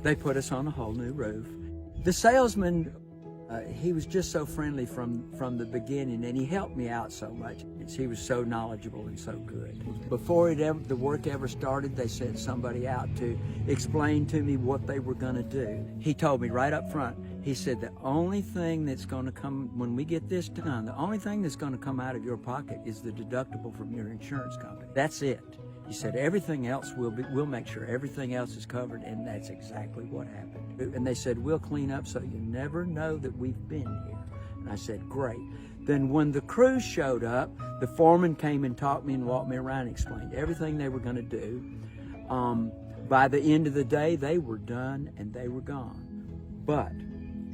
They put us on a whole new roof. The salesman, he was just so friendly from the beginning, and he helped me out so much. He was so knowledgeable and so good. Before the work ever started, they sent somebody out to explain to me what they were going to do. He told me right up front, he said, the only thing that's going to come, when we get this done, the only thing that's going to come out of your pocket is the deductible from your insurance company. That's it. He said, everything else, we'll make sure everything else is covered, and that's exactly what happened. And they said, we'll clean up so you never know that we've been here. And I said, great. Then when the crews showed up, the foreman came and talked me and walked me around and explained everything they were going to do. By the end of the day, they were done and they were gone. But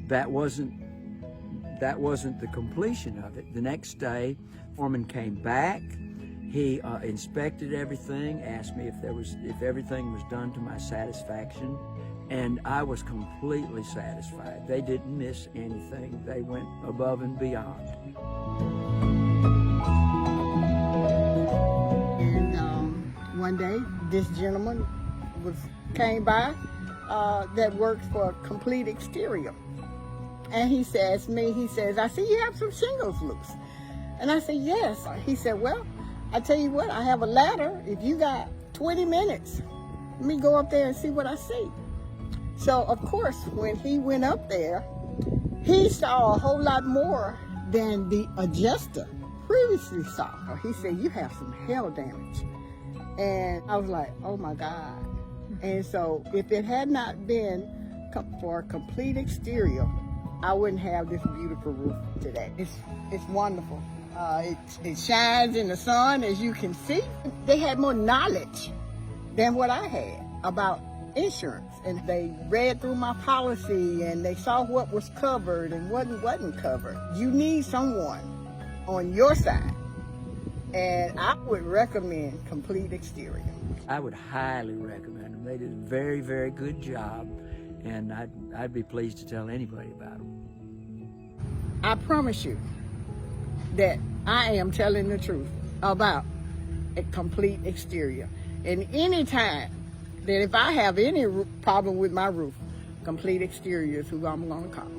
that wasn't the completion of it. The next day, foreman came back. He inspected everything, asked me if everything was done to my satisfaction, and I was completely satisfied. They didn't miss anything. They went above and beyond. And one day, this gentleman came by that works for Complete Exterior, and he says, I see you have some shingles loose. And I said, yes. He said, well, I tell you what, I have a ladder. If you got 20 minutes, let me go up there and see what I see. So, of course, when he went up there, he saw a whole lot more than the adjuster previously saw. He said, you have some hail damage. And I was like, oh my God. And so if it had not been for a Complete Exterior, I wouldn't have this beautiful roof today. It's wonderful. It shines in the sun, as you can see. They had more knowledge than what I had about insurance, and they read through my policy and they saw what was covered and what wasn't covered. You need someone on your side, and I would recommend Complete Exterior. I would highly recommend them. They did a very, very good job, and I'd be pleased to tell anybody about them. I promise you that I am telling the truth about a Complete Exterior. And any time that if I have any problem with my roof, Complete Exterior is who I'm going to call.